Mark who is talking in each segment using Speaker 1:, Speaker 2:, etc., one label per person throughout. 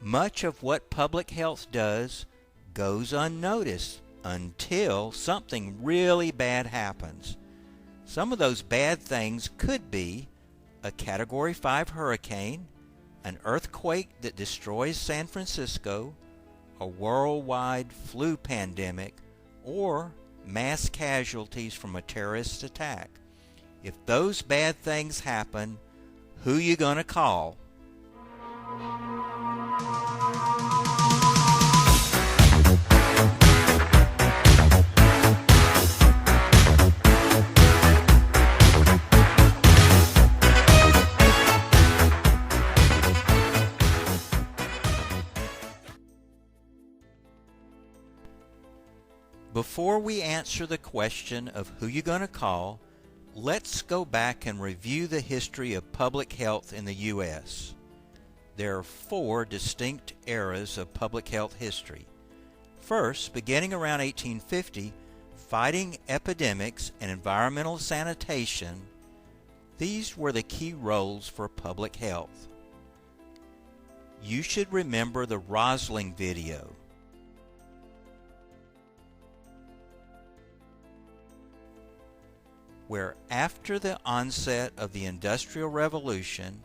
Speaker 1: Much of what public health does goes unnoticed until something really bad happens. Some of those bad things could be a Category 5 hurricane, an earthquake that destroys San Francisco, a worldwide flu pandemic, or mass casualties from a terrorist attack. If those bad things happen, who you gonna call? Before we answer the question of who you're going to call, let's go back and review the history of public health in the U.S. There are 4 distinct eras of public health history. First, beginning around 1850, fighting epidemics and environmental sanitation, these were the key roles for public health. You should remember the Rosling video. Where after the onset of the Industrial Revolution,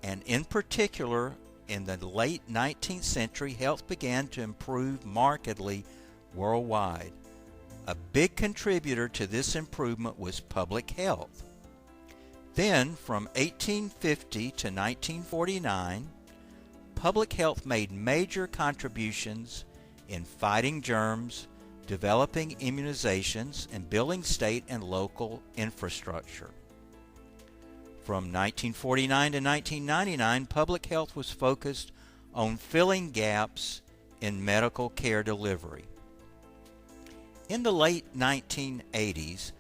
Speaker 1: and in particular in the late 19th century, health began to improve markedly worldwide. A big contributor to this improvement was public health. Then, from 1850 to 1949, public health made major contributions in fighting germs, developing immunizations, and building state and local infrastructure. From 1949 to 1999, public health was focused on filling gaps in medical care delivery. In the late 1980s,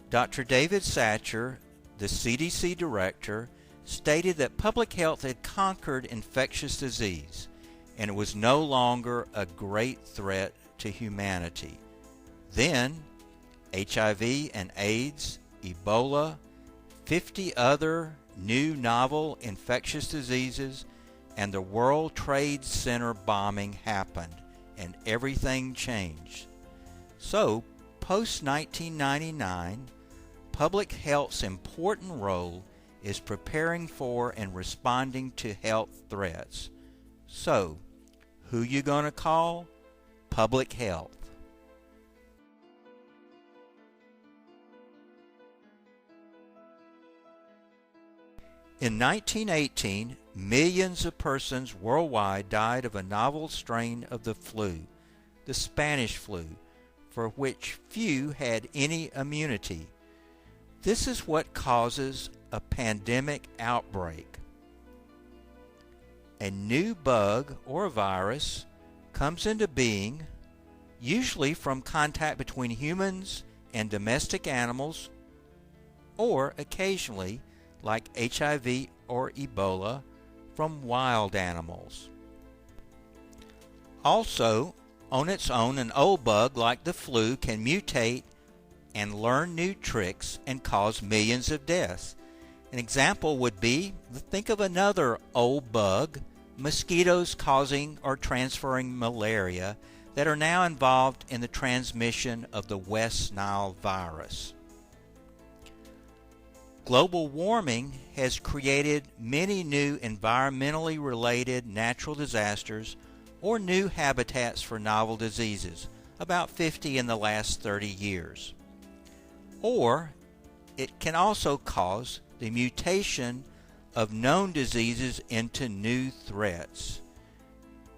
Speaker 1: Dr. David Satcher, the CDC director, stated that public health had conquered infectious disease, and it was no longer a great threat to humanity. Then, HIV and AIDS, Ebola, 50 other new novel infectious diseases, and the World Trade Center bombing happened, and everything changed. So, post-1999, public health's important role is preparing for and responding to health threats. So, who you gonna call? Public health. In 1918, millions of persons worldwide died of a novel strain of the flu, the Spanish flu, for which few had any immunity. This is what causes a pandemic outbreak. A new bug or virus comes into being, usually from contact between humans and domestic animals, or occasionally, like HIV or Ebola, from wild animals. Also, on its own, an old bug like the flu can mutate and learn new tricks and cause millions of deaths. An example would be, think of another old bug, mosquitoes causing or transferring malaria, that are now involved in the transmission of the West Nile virus. Global warming has created many new environmentally related natural disasters or new habitats for novel diseases, about 50 in the last 30 years. Or it can also cause the mutation of known diseases into new threats.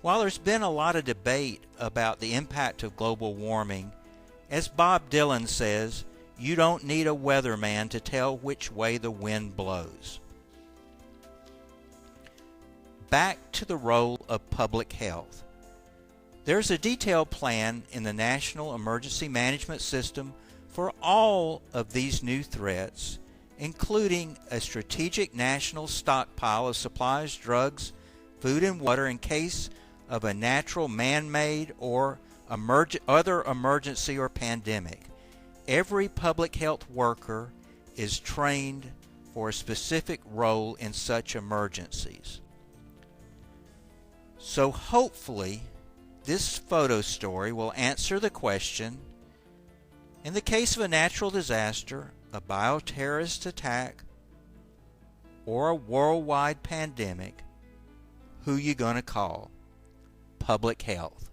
Speaker 1: While there's been a lot of debate about the impact of global warming, as Bob Dylan says, you don't need a weatherman to tell which way the wind blows. Back to the role of public health. There's a detailed plan in the National Emergency Management System for all of these new threats, including a strategic national stockpile of supplies, drugs, food, and water in case of a natural, man-made, or other emergency or pandemic. Every public health worker is trained for a specific role in such emergencies. So hopefully this photo story will answer the question, in the case of a natural disaster, a bioterrorist attack, or a worldwide pandemic, who you going to call? Public health.